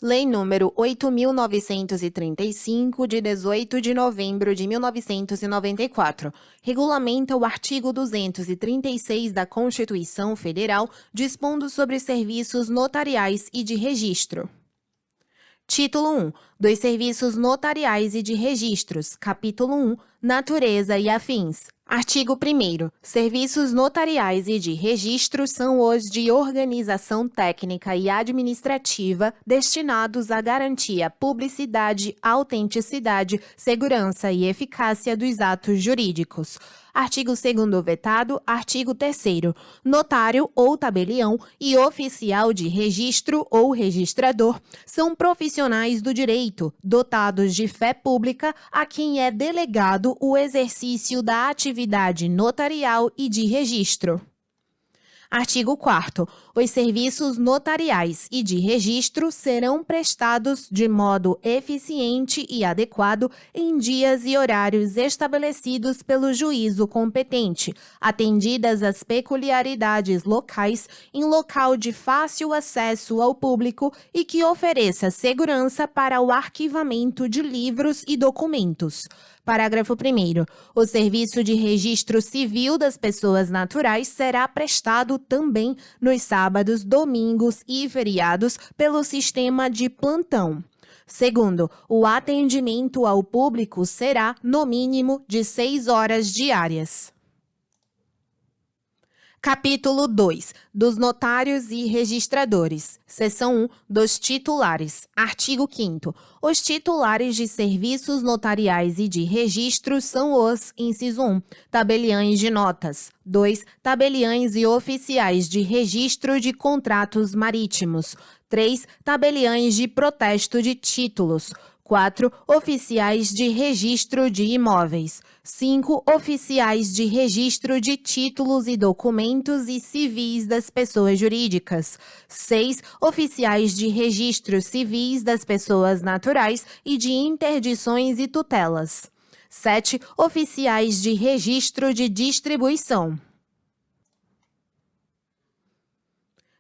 Lei nº 8.935, de 18 de novembro de 1994, regulamenta o artigo 236 da Constituição Federal, dispondo sobre serviços notariais e de registro. Título 1. Dos serviços notariais e de registros. Capítulo 1. Natureza e afins. Artigo 1º. Serviços notariais e de registro são os de organização técnica e administrativa destinados à garantir a publicidade, autenticidade, segurança e eficácia dos atos jurídicos. Artigo 2º vetado. Artigo 3º. Notário ou tabelião e oficial de registro ou registrador são profissionais do direito, dotados de fé pública, a quem é delegado o exercício da atividade notarial e de registro. Artigo 4º. Os serviços notariais e de registro serão prestados de modo eficiente e adequado em dias e horários estabelecidos pelo juízo competente, atendidas as peculiaridades locais, em local de fácil acesso ao público e que ofereça segurança para o arquivamento de livros e documentos. Parágrafo 1º. O serviço de registro civil das pessoas naturais será prestado também nos sábados, domingos e feriados pelo sistema de plantão. Segundo, o atendimento ao público será, no mínimo, de 6 horas diárias. Capítulo 2. Dos notários e registradores. Seção 1. Dos titulares. Artigo 5º. Os titulares de serviços notariais e de registro são os, inciso 1, tabeliães de notas. 2. Tabeliães e oficiais de registro de contratos marítimos. 3. Tabeliães de protesto de títulos. 4. Oficiais de registro de imóveis. 5. Oficiais de registro de títulos e documentos e civis das pessoas jurídicas. 6. Oficiais de registro civis das pessoas naturais e de interdições e tutelas. 7. Oficiais de registro de distribuição.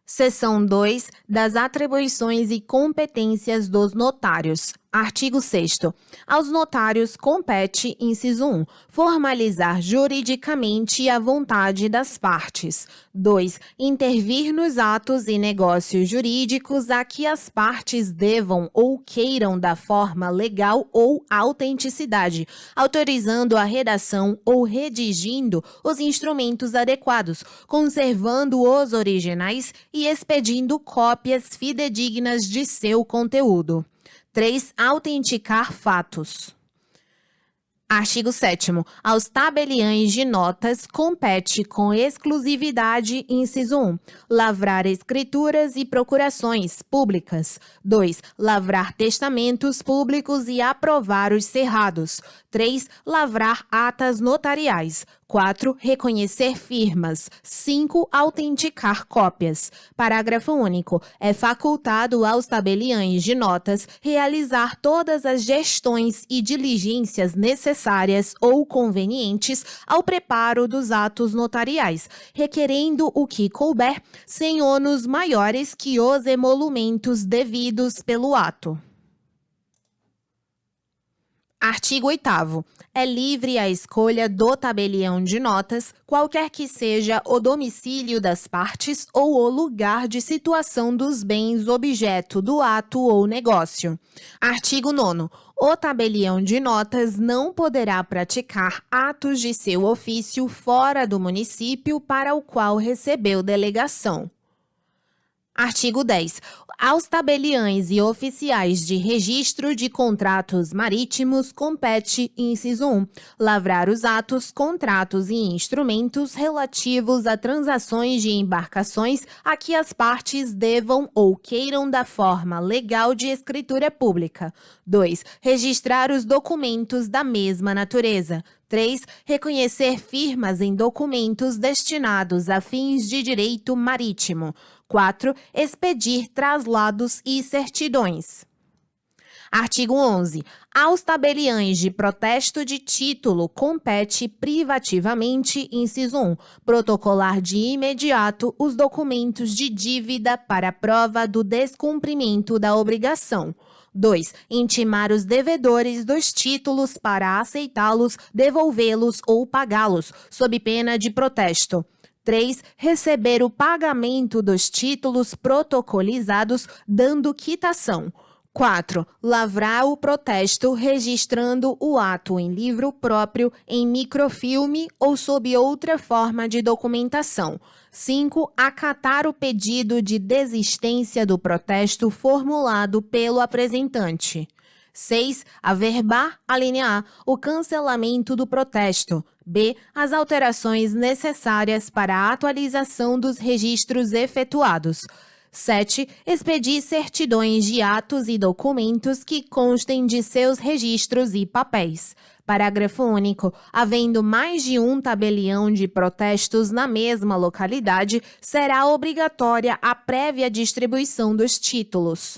Seção 2. Das atribuições e competências dos notários. Artigo 6º. Aos notários compete, inciso 1, formalizar juridicamente a vontade das partes. 2. Intervir nos atos e negócios jurídicos a que as partes devam ou queiram da forma legal ou autenticidade, autorizando a redação ou redigindo os instrumentos adequados, conservando os originais e expedindo cópias fidedignas de seu conteúdo. 3. Autenticar fatos. Artigo 7º. Aos tabeliães de notas compete com exclusividade, inciso 1, lavrar escrituras e procurações públicas. 2. Lavrar testamentos públicos e aprovar os cerrados. 3. Lavrar atas notariais. 4. Reconhecer firmas. 5. Autenticar cópias. Parágrafo único. É facultado aos tabeliães de notas realizar todas as gestões e diligências necessárias ou convenientes ao preparo dos atos notariais, requerendo o que couber, sem ônus maiores que os emolumentos devidos pelo ato. Artigo 8º. É livre a escolha do tabelião de notas, qualquer que seja o domicílio das partes ou o lugar de situação dos bens objeto do ato ou negócio. Artigo 9º. O tabelião de notas não poderá praticar atos de seu ofício fora do município para o qual recebeu delegação. Artigo 10. Aos tabeliães e oficiais de registro de contratos marítimos compete, inciso 1, lavrar os atos, contratos e instrumentos relativos a transações de embarcações a que as partes devam ou queiram da forma legal de escritura pública. 2. Registrar os documentos da mesma natureza. 3. Reconhecer firmas em documentos destinados a fins de direito marítimo. 4. Expedir traslados e certidões. Artigo 11. Aos tabeliães de protesto de título compete privativamente, inciso 1, protocolar de imediato os documentos de dívida para prova do descumprimento da obrigação. 2. Intimar os devedores dos títulos para aceitá-los, devolvê-los ou pagá-los, sob pena de protesto. 3. Receber o pagamento dos títulos protocolizados, dando quitação. 4. Lavrar o protesto registrando o ato em livro próprio, em microfilme ou sob outra forma de documentação. 5. Acatar o pedido de desistência do protesto formulado pelo apresentante. 6. Averbar, alínea A, o cancelamento do protesto. B. As alterações necessárias para a atualização dos registros efetuados. 7. Expedir certidões de atos e documentos que constem de seus registros e papéis. Parágrafo único. Havendo mais de um tabelião de protestos na mesma localidade, será obrigatória a prévia distribuição dos títulos.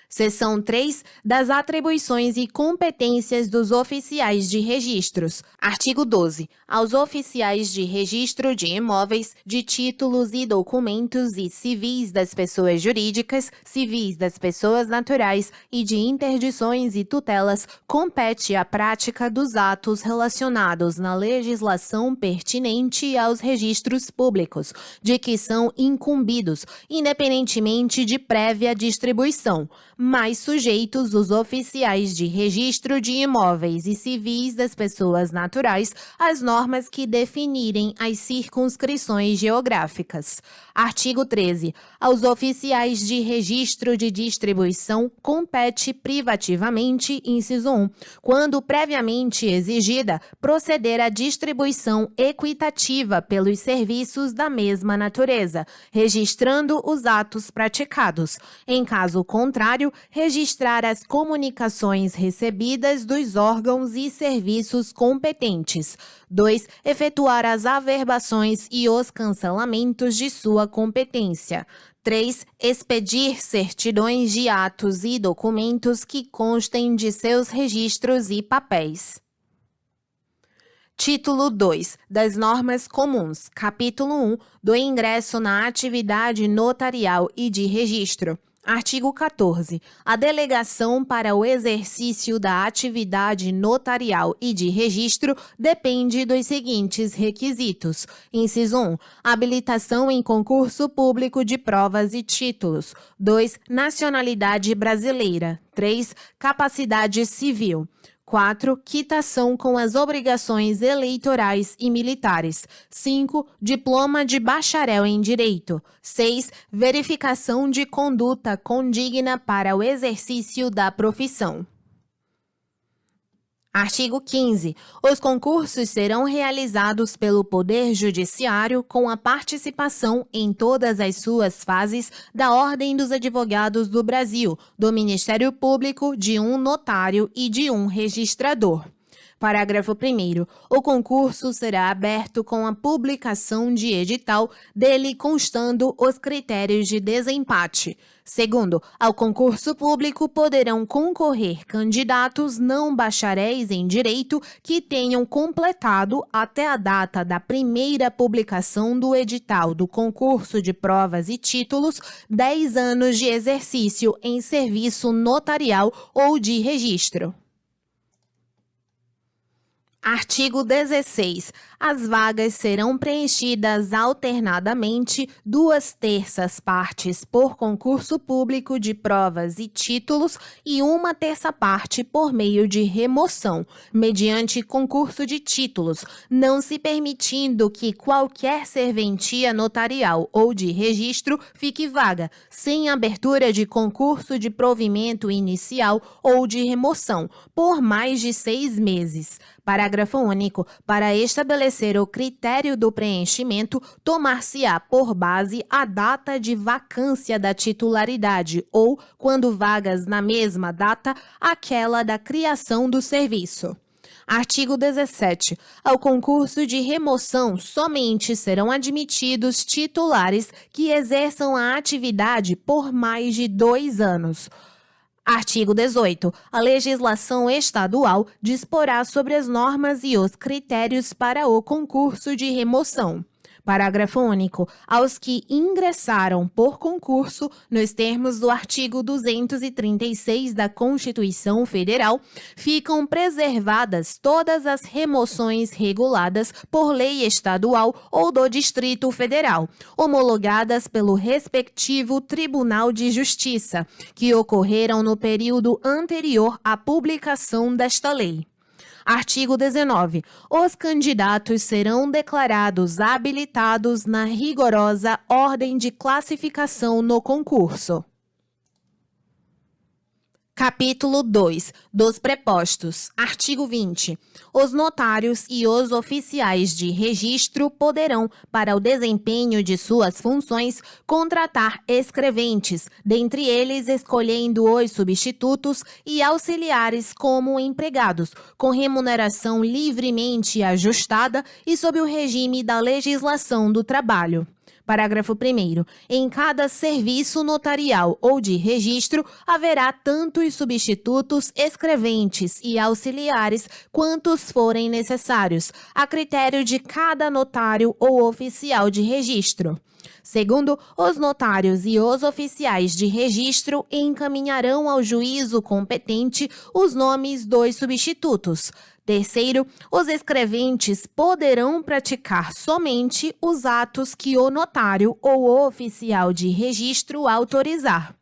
Seção 3 das atribuições e competências dos oficiais de registros. Artigo 12. Aos oficiais de registro de imóveis, de títulos e documentos e civis das pessoas jurídicas, civis das pessoas naturais e de interdições e tutelas, compete a prática dos atos relacionados na legislação pertinente aos registros públicos, de que são incumbidos, independentemente de prévia distribuição, mais sujeitos os oficiais de registro de imóveis e civis das pessoas naturais às normas que definirem as circunscrições geográficas. Artigo 13. Aos oficiais de registro de distribuição compete privativamente, inciso 1, quando previamente exigida, proceder à distribuição equitativa pelos serviços da mesma natureza, registrando os atos praticados. Em caso contrário, registrar as comunicações recebidas dos órgãos e serviços competentes. 2. Efetuar as averbações e os cancelamentos de sua competência. 3. Expedir certidões de atos e documentos que constem de seus registros e papéis. Título 2 das Normas Comuns, Capítulo 1 do Ingresso na Atividade Notarial e de Registro. Artigo 14. A delegação para o exercício da atividade notarial e de registro depende dos seguintes requisitos. Inciso 1. Habilitação em concurso público de provas e títulos. 2. Nacionalidade brasileira. 3. Capacidade civil. 4. Quitação com as obrigações eleitorais e militares. 5. Diploma de bacharel em Direito. 6. Verificação de conduta condigna para o exercício da profissão. Artigo 15. Os concursos serão realizados pelo Poder Judiciário com a participação em todas as suas fases da Ordem dos Advogados do Brasil, do Ministério Público, de um notário e de um registrador. Parágrafo 1º. O concurso será aberto com a publicação de edital, dele constando os critérios de desempate. Segundo, ao concurso público poderão concorrer candidatos não bacharéis em direito que tenham completado, até a data da primeira publicação do edital do concurso de provas e títulos, 10 anos de exercício em serviço notarial ou de registro. Artigo 16. As vagas serão preenchidas alternadamente 2/3 partes por concurso público de provas e títulos e 1/3 parte por meio de remoção, mediante concurso de títulos, não se permitindo que qualquer serventia notarial ou de registro fique vaga, sem abertura de concurso de provimento inicial ou de remoção, por mais de 6 meses. Parágrafo único. Para estabelecer o critério do preenchimento, tomar-se-á por base a data de vacância da titularidade ou, quando vagas na mesma data, aquela da criação do serviço. Artigo 17. Ao concurso de remoção, somente serão admitidos titulares que exerçam a atividade por mais de 2 anos. Artigo 18. A legislação estadual disporá sobre as normas e os critérios para o concurso de remoção. Parágrafo único. Aos que ingressaram por concurso, nos termos do artigo 236 da Constituição Federal, ficam preservadas todas as remoções reguladas por lei estadual ou do Distrito Federal, homologadas pelo respectivo Tribunal de Justiça, que ocorreram no período anterior à publicação desta lei. Artigo 19. Os candidatos serão declarados habilitados na rigorosa ordem de classificação no concurso. Capítulo 2. Dos prepostos. Artigo 20. Os notários e os oficiais de registro poderão, para o desempenho de suas funções, contratar escreventes, dentre eles escolhendo os substitutos e auxiliares como empregados, com remuneração livremente ajustada e sob o regime da legislação do trabalho. Parágrafo 1º. Em cada serviço notarial ou de registro, haverá tanto os substitutos, escreventes e auxiliares quantos forem necessários, a critério de cada notário ou oficial de registro. Segundo, os notários e os oficiais de registro encaminharão ao juízo competente os nomes dos substitutos. Terceiro, os escreventes poderão praticar somente os atos que o notário ou o oficial de registro autorizar.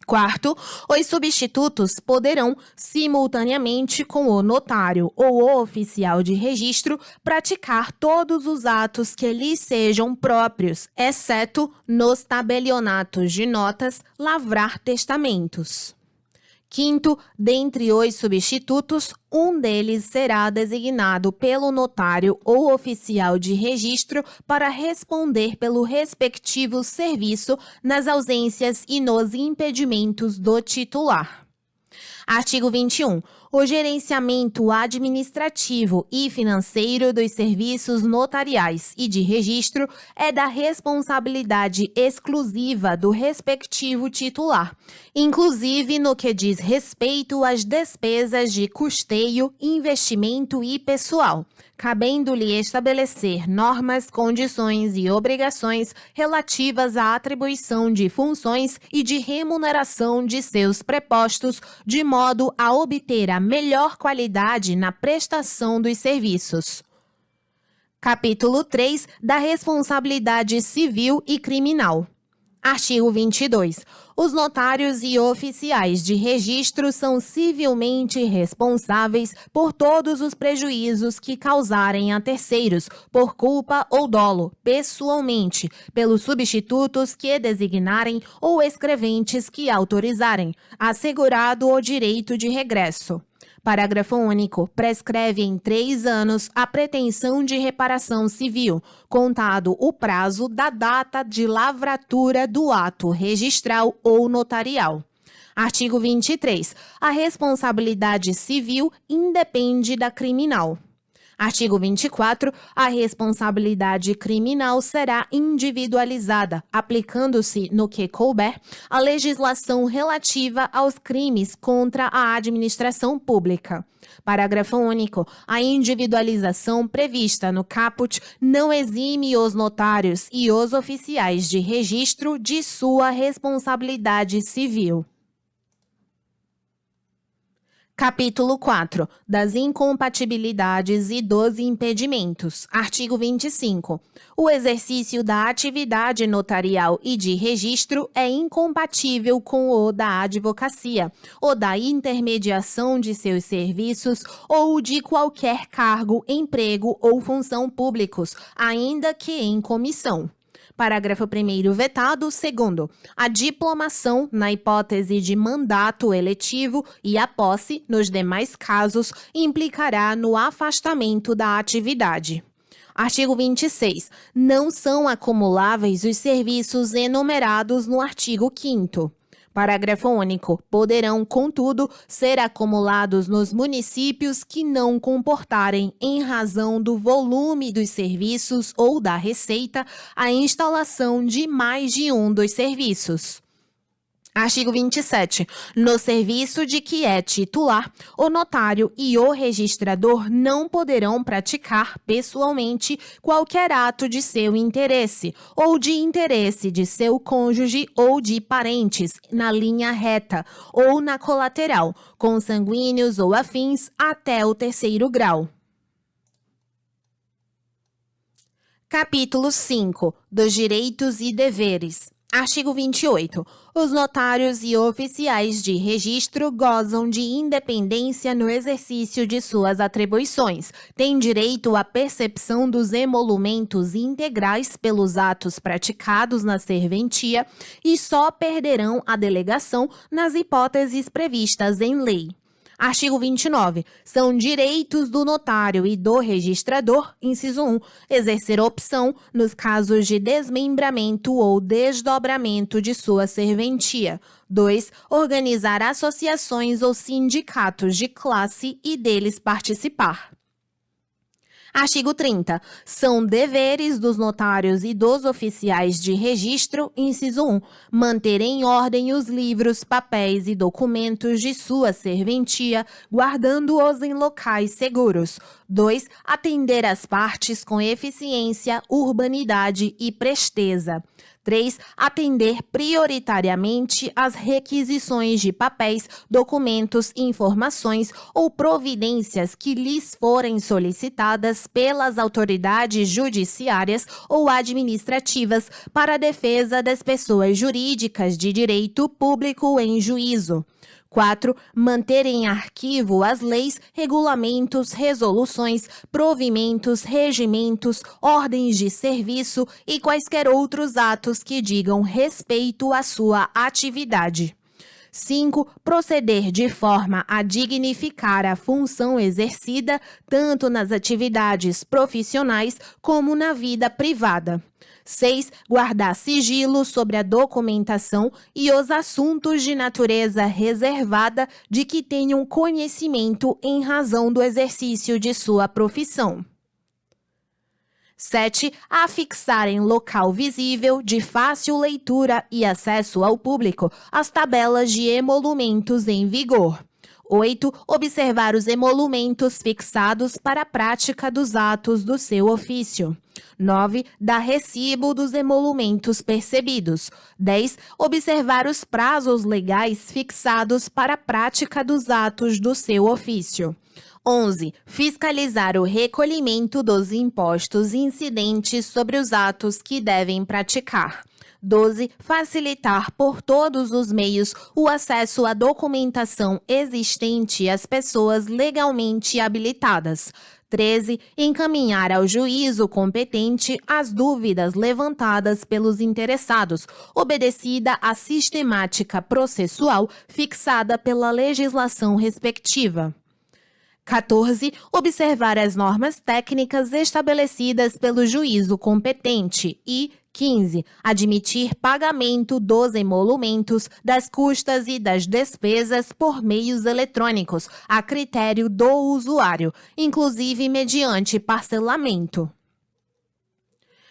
Quarto, os substitutos poderão, simultaneamente com o notário ou o oficial de registro, praticar todos os atos que lhes sejam próprios, exceto nos tabelionatos de notas, lavrar testamentos. Quinto, dentre os substitutos, um deles será designado pelo notário ou oficial de registro para responder pelo respectivo serviço nas ausências e nos impedimentos do titular. Artigo 21. O gerenciamento administrativo e financeiro dos serviços notariais e de registro é da responsabilidade exclusiva do respectivo titular, inclusive no que diz respeito às despesas de custeio, investimento e pessoal, cabendo-lhe estabelecer normas, condições e obrigações relativas à atribuição de funções e de remuneração de seus prepostos, de modo a obter a melhor qualidade na prestação dos serviços. Capítulo 3 da responsabilidade civil e criminal. Artigo 22. Os notários e oficiais de registro são civilmente responsáveis por todos os prejuízos que causarem a terceiros, por culpa ou dolo, pessoalmente, pelos substitutos que designarem ou escreventes que autorizarem, assegurado o direito de regresso. Parágrafo único. Prescreve em 3 anos a pretensão de reparação civil, contado o prazo da data de lavratura do ato registral ou notarial. Artigo 23. A responsabilidade civil independe da criminal. Artigo 24. A responsabilidade criminal será individualizada, aplicando-se, no que couber, a legislação relativa aos crimes contra a administração pública. Parágrafo único. A individualização prevista no caput não exime os notários e os oficiais de registro de sua responsabilidade civil. Capítulo 4. Das incompatibilidades e dos impedimentos. Artigo 25. O exercício da atividade notarial e de registro é incompatível com o da advocacia, ou da intermediação de seus serviços ou de qualquer cargo, emprego ou função públicos, ainda que em comissão. Parágrafo 1º vetado. Segundo, a diplomação, na hipótese de mandato eletivo, e a posse, nos demais casos, implicará no afastamento da atividade. Artigo 26. Não são acumuláveis os serviços enumerados no artigo 5º. Parágrafo único. Poderão, contudo, ser acumulados nos municípios que não comportarem, em razão do volume dos serviços ou da receita, a instalação de mais de um dos serviços. Artigo 27. No serviço de que é titular, o notário e o registrador não poderão praticar pessoalmente qualquer ato de seu interesse ou de interesse de seu cônjuge ou de parentes na linha reta ou na colateral, consanguíneos ou afins até o terceiro grau. Capítulo 5. Dos direitos e deveres. Artigo 28. Os notários e oficiais de registro gozam de independência no exercício de suas atribuições, têm direito à percepção dos emolumentos integrais pelos atos praticados na serventia e só perderão a delegação nas hipóteses previstas em lei. Artigo 29. São direitos do notário e do registrador, inciso 1, exercer opção nos casos de desmembramento ou desdobramento de sua serventia. 2. Organizar associações ou sindicatos de classe e deles participar. Artigo 30. São deveres dos notários e dos oficiais de registro, inciso 1, manter em ordem os livros, papéis e documentos de sua serventia, guardando-os em locais seguros. 2. Atender as partes com eficiência, urbanidade e presteza. 3. Atender prioritariamente às requisições de papéis, documentos, informações ou providências que lhes forem solicitadas pelas autoridades judiciárias ou administrativas para a defesa das pessoas jurídicas de direito público em juízo. 4. Manter em arquivo as leis, regulamentos, resoluções, provimentos, regimentos, ordens de serviço e quaisquer outros atos que digam respeito à sua atividade. 5. Proceder de forma a dignificar a função exercida, tanto nas atividades profissionais como na vida privada. 6. Guardar sigilo sobre a documentação e os assuntos de natureza reservada de que tenham conhecimento em razão do exercício de sua profissão. 7. Afixar em local visível, de fácil leitura e acesso ao público, as tabelas de emolumentos em vigor. 8. Observar os emolumentos fixados para a prática dos atos do seu ofício. 9. Dar recibo dos emolumentos percebidos. 10. Observar os prazos legais fixados para a prática dos atos do seu ofício. 11. Fiscalizar o recolhimento dos impostos incidentes sobre os atos que devem praticar. 12. Facilitar por todos os meios o acesso à documentação existente às pessoas legalmente habilitadas. 13. Encaminhar ao juízo competente as dúvidas levantadas pelos interessados, obedecida a sistemática processual fixada pela legislação respectiva. 14. Observar as normas técnicas estabelecidas pelo juízo competente e 15. Admitir pagamento dos emolumentos, das custas e das despesas por meios eletrônicos, a critério do usuário, inclusive mediante parcelamento.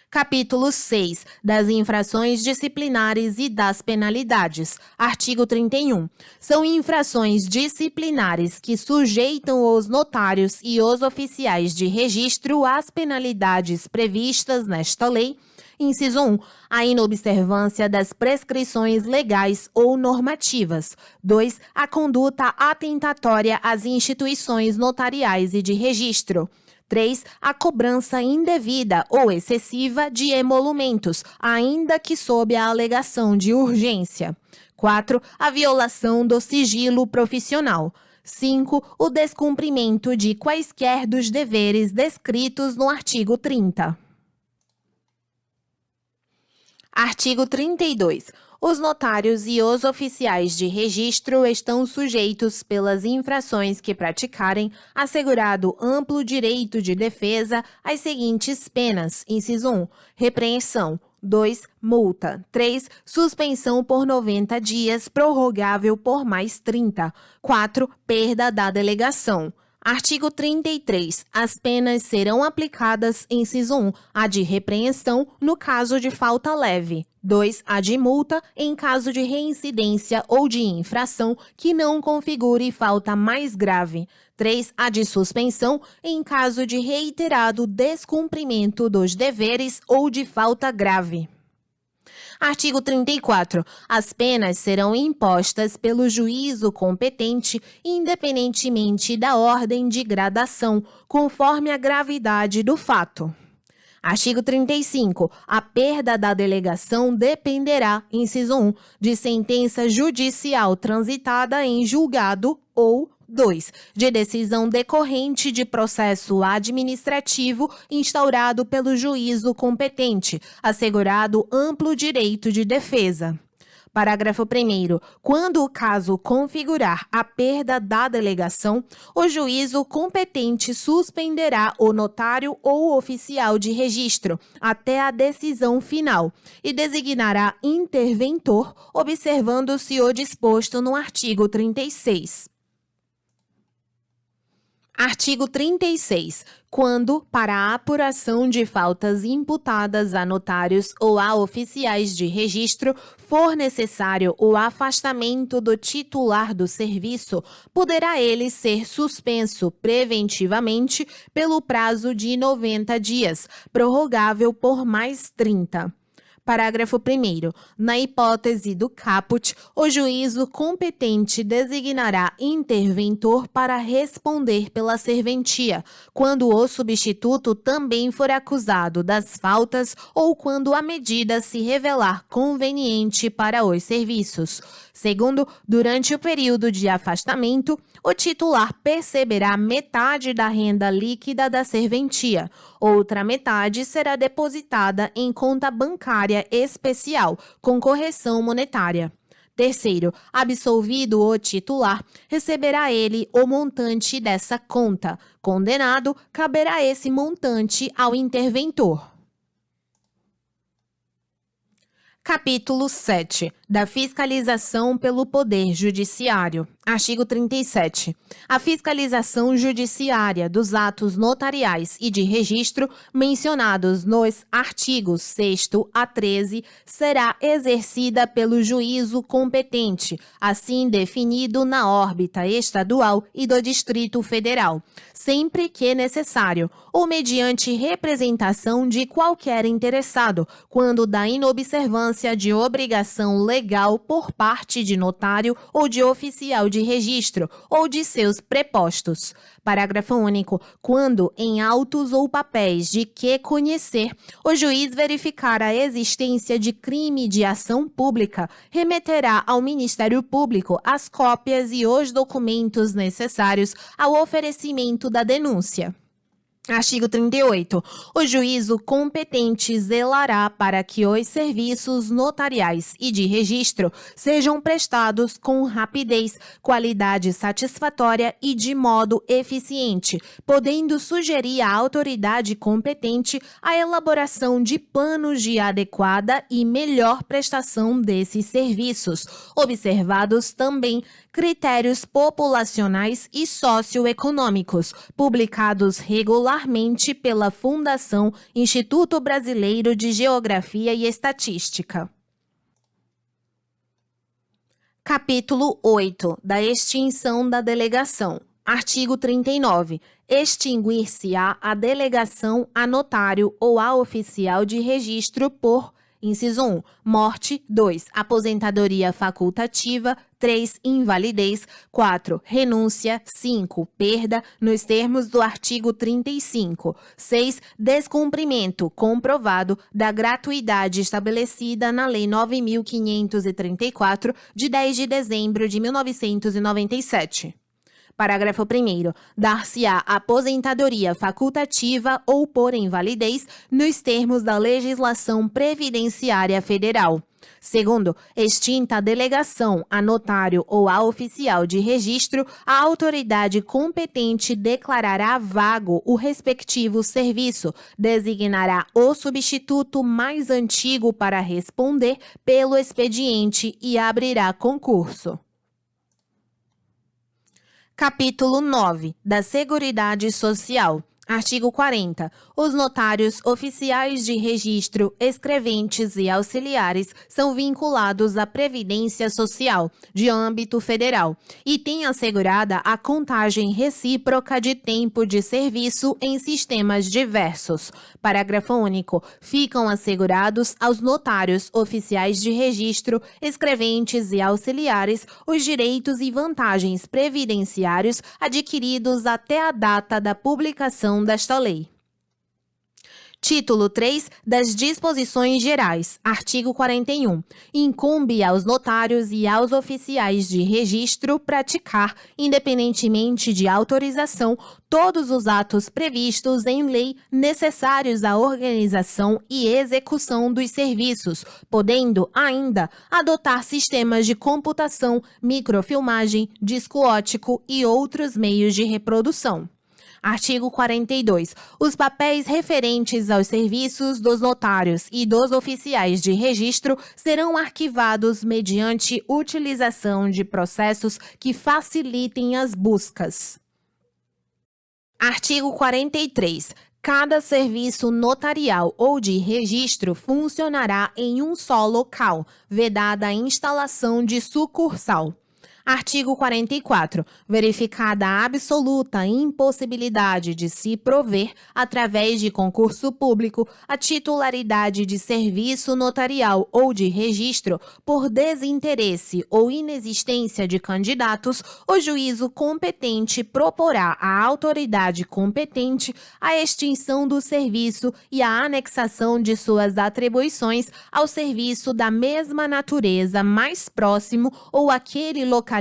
Capítulo 6. Das infrações disciplinares e das penalidades. Artigo 31. São infrações disciplinares que sujeitam os notários e os oficiais de registro às penalidades previstas nesta lei. Inciso 1. A inobservância das prescrições legais ou normativas. 2. A conduta atentatória às instituições notariais e de registro. 3. A cobrança indevida ou excessiva de emolumentos, ainda que sob a alegação de urgência. 4. A violação do sigilo profissional. 5. O descumprimento de quaisquer dos deveres descritos no artigo 30. Artigo 32. Os notários e os oficiais de registro estão sujeitos, pelas infrações que praticarem, assegurado amplo direito de defesa, às seguintes penas. Inciso 1. Repreensão. 2. Multa. 3. Suspensão por 90 dias, prorrogável por mais 30. 4. Perda da delegação. Artigo 33. As penas serão aplicadas, inciso 1, a de repreensão no caso de falta leve. 2. A de multa em caso de reincidência ou de infração que não configure falta mais grave. 3. A de suspensão em caso de reiterado descumprimento dos deveres ou de falta grave. Artigo 34. As penas serão impostas pelo juízo competente, independentemente da ordem de gradação, conforme a gravidade do fato. Artigo 35. A perda da delegação dependerá, inciso 1, de sentença judicial transitada em julgado ou 2. De decisão decorrente de processo administrativo instaurado pelo juízo competente, assegurado amplo direito de defesa. Parágrafo 1º. Quando o caso configurar a perda da delegação, o juízo competente suspenderá o notário ou oficial de registro até a decisão final e designará interventor, observando-se o disposto no artigo 36. Artigo 36. Quando, para a apuração de faltas imputadas a notários ou a oficiais de registro, for necessário o afastamento do titular do serviço, poderá ele ser suspenso preventivamente pelo prazo de 90 dias, prorrogável por mais 30. Parágrafo 1º. Na hipótese do caput, o juízo competente designará interventor para responder pela serventia, quando o substituto também for acusado das faltas ou quando a medida se revelar conveniente para os serviços. Segundo, durante o período de afastamento, o titular perceberá metade da renda líquida da serventia. Outra metade será depositada em conta bancária especial, com correção monetária. Terceiro, absolvido o titular, receberá ele o montante dessa conta. Condenado, caberá esse montante ao interventor. Capítulo 7. Da fiscalização pelo Poder Judiciário. Artigo 37. A fiscalização judiciária dos atos notariais e de registro mencionados nos artigos 6º a 13 será exercida pelo juízo competente, assim definido na órbita estadual e do Distrito Federal, sempre que necessário, ou mediante representação de qualquer interessado, quando da inobservância de obrigação legal por parte de notário ou de oficial de registro ou de seus prepostos. Parágrafo único. Quando, em autos ou papéis de que conhecer, o juiz verificar a existência de crime de ação pública, remeterá ao Ministério Público as cópias e os documentos necessários ao oferecimento da denúncia. Artigo 38. O juízo competente zelará para que os serviços notariais e de registro sejam prestados com rapidez, qualidade satisfatória e de modo eficiente, podendo sugerir à autoridade competente a elaboração de planos de adequada e melhor prestação desses serviços, observados também critérios populacionais e socioeconômicos, publicados regularmente pela Fundação Instituto Brasileiro de Geografia e Estatística. Capítulo 8. Da extinção da delegação. Artigo 39. Extinguir-se-á a delegação a notário ou a oficial de registro por inciso 1, morte. 2, aposentadoria facultativa. 3, invalidez. 4, renúncia. 5, perda, nos termos do artigo 35. 6, descumprimento comprovado da gratuidade estabelecida na Lei 9.534, de 10 de dezembro de 1997. Parágrafo 1º. Dar-se-á aposentadoria facultativa ou por invalidez nos termos da legislação previdenciária federal. Segundo, extinta a delegação a notário ou a oficial de registro, a autoridade competente declarará vago o respectivo serviço, designará o substituto mais antigo para responder pelo expediente e abrirá concurso. Capítulo 9 da Seguridade Social. Artigo 40. Os notários oficiais de registro, escreventes e auxiliares são vinculados à Previdência Social, de âmbito federal, e têm assegurada a contagem recíproca de tempo de serviço em sistemas diversos. Parágrafo único. Ficam assegurados aos notários oficiais de registro, escreventes e auxiliares os direitos e vantagens previdenciários adquiridos até a data da publicação desta lei. Título 3 das Disposições Gerais. Artigo 41. Incumbe aos notários e aos oficiais de registro praticar, independentemente de autorização, todos os atos previstos em lei necessários à organização e execução dos serviços, podendo ainda adotar sistemas de computação, microfilmagem, disco óptico e outros meios de reprodução. Artigo 42. Os papéis referentes aos serviços dos notários e dos oficiais de registro serão arquivados mediante utilização de processos que facilitem as buscas. Artigo 43. Cada serviço notarial ou de registro funcionará em um só local, vedada a instalação de sucursal. Artigo 44. Verificada a absoluta impossibilidade de se prover, através de concurso público, a titularidade de serviço notarial ou de registro por desinteresse ou inexistência de candidatos, o juízo competente proporá à autoridade competente a extinção do serviço e a anexação de suas atribuições ao serviço da mesma natureza mais próximo ou aquele localizado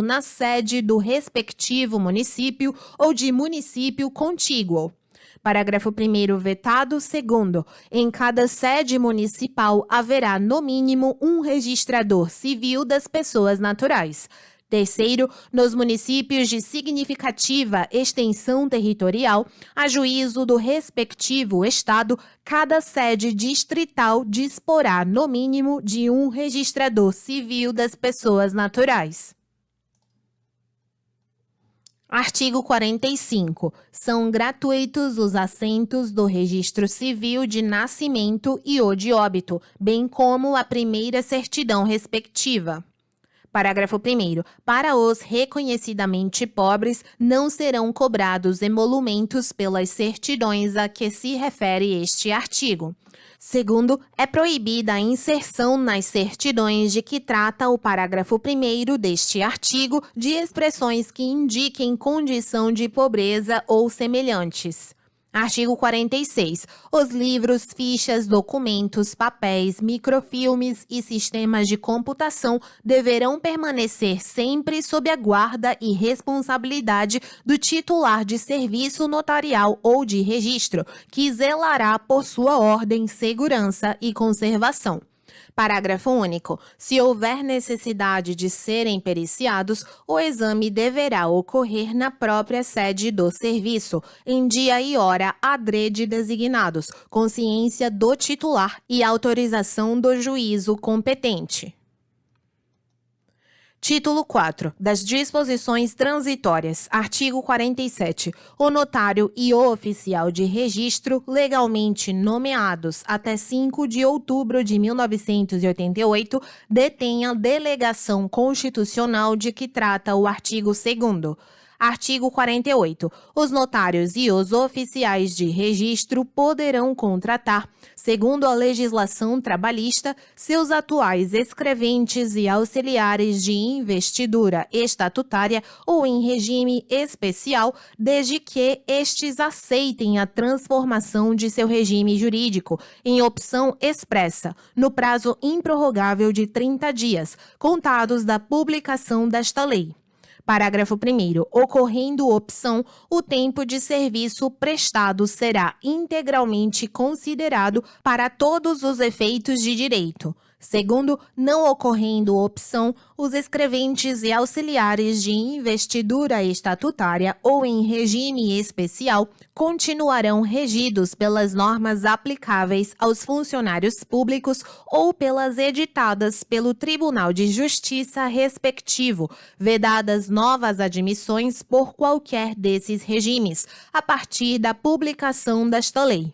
na sede do respectivo município ou de município contíguo. Parágrafo 1º vetado. 2º. Em cada sede municipal haverá, no mínimo, um registrador civil das pessoas naturais. 3º, nos municípios de significativa extensão territorial, a juízo do respectivo estado, cada sede distrital disporá, no mínimo, de um registrador civil das pessoas naturais. Artigo 45. São gratuitos os assentos do registro civil de nascimento e o de óbito, bem como a primeira certidão respectiva. Parágrafo 1º. Para os reconhecidamente pobres, não serão cobrados emolumentos pelas certidões a que se refere este artigo. 2º, é proibida a inserção nas certidões de que trata o parágrafo 1º deste artigo de expressões que indiquem condição de pobreza ou semelhantes. Artigo 46. Os livros, fichas, documentos, papéis, microfilmes e sistemas de computação deverão permanecer sempre sob a guarda e responsabilidade do titular de serviço notarial ou de registro, que zelará por sua ordem, segurança e conservação. Parágrafo único. Se houver necessidade de serem periciados, o exame deverá ocorrer na própria sede do serviço, em dia e hora adrede designados, com ciência do titular e autorização do juízo competente. Título 4 das Disposições Transitórias. Artigo 47. O notário e o oficial de registro legalmente nomeados até 5 de outubro de 1988 detêm a delegação constitucional de que trata o artigo 2º. Artigo 48. Os notários e os oficiais de registro poderão contratar, segundo a legislação trabalhista, seus atuais escreventes e auxiliares de investidura estatutária ou em regime especial, desde que estes aceitem a transformação de seu regime jurídico em opção expressa, no prazo improrrogável de 30 dias, contados da publicação desta lei. Parágrafo 1º. Ocorrendo opção, o tempo de serviço prestado será integralmente considerado para todos os efeitos de direito. Segundo, não ocorrendo opção, os escreventes e auxiliares de investidura estatutária ou em regime especial continuarão regidos pelas normas aplicáveis aos funcionários públicos ou pelas editadas pelo Tribunal de Justiça respectivo, vedadas novas admissões por qualquer desses regimes, a partir da publicação desta lei.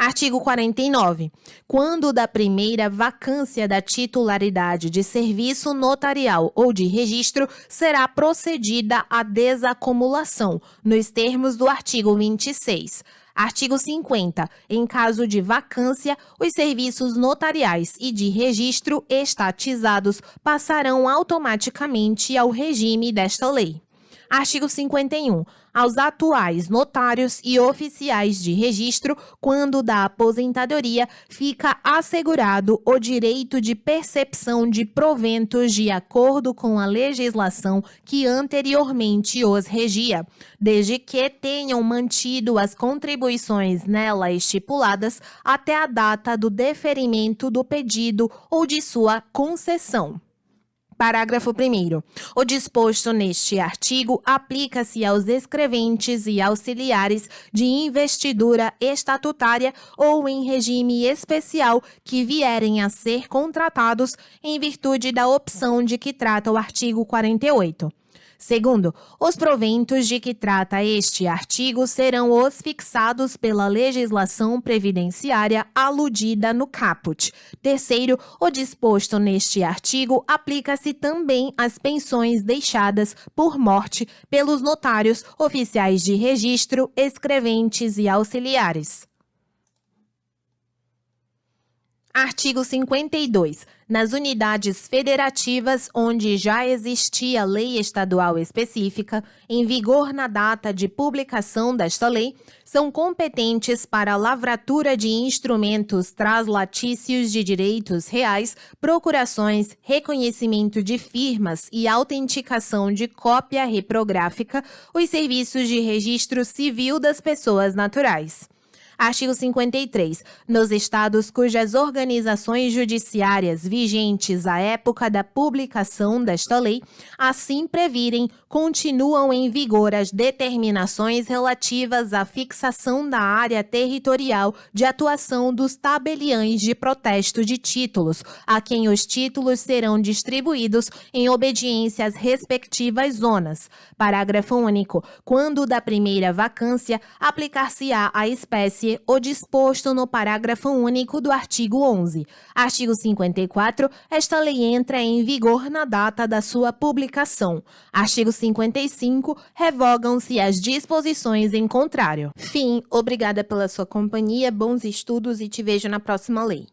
Artigo 49. Quando da primeira vacância da titularidade de serviço notarial ou de registro, será procedida à desacumulação, nos termos do artigo 26. Artigo 50. Em caso de vacância, os serviços notariais e de registro estatizados passarão automaticamente ao regime desta lei. Artigo 51. Aos atuais notários e oficiais de registro, quando da aposentadoria, fica assegurado o direito de percepção de proventos de acordo com a legislação que anteriormente os regia, desde que tenham mantido as contribuições nela estipuladas até a data do deferimento do pedido ou de sua concessão. Parágrafo 1º. O disposto neste artigo aplica-se aos escreventes e auxiliares de investidura estatutária ou em regime especial que vierem a ser contratados em virtude da opção de que trata o artigo 48. Segundo, os proventos de que trata este artigo serão os fixados pela legislação previdenciária aludida no caput. Terceiro, o disposto neste artigo aplica-se também às pensões deixadas por morte pelos notários, oficiais de registro, escreventes e auxiliares. Artigo 52. Nas unidades federativas onde já existia lei estadual específica, em vigor na data de publicação desta lei, são competentes para a lavratura de instrumentos traslatícios de direitos reais, procurações, reconhecimento de firmas e autenticação de cópia reprográfica, os serviços de registro civil das pessoas naturais. Artigo 53. Nos estados cujas organizações judiciárias vigentes à época da publicação desta lei assim previrem, continuam em vigor as determinações relativas à fixação da área territorial de atuação dos tabeliães de protesto de títulos, a quem os títulos serão distribuídos em obediência às respectivas zonas. Parágrafo único. Quando da primeira vacância, aplicar-se-á à espécie o disposto no parágrafo único do artigo 11. Artigo 54. Esta lei entra em vigor na data da sua publicação. Artigo 55. Revogam-se as disposições em contrário. Fim. Obrigada pela sua companhia, bons estudos e te vejo na próxima lei.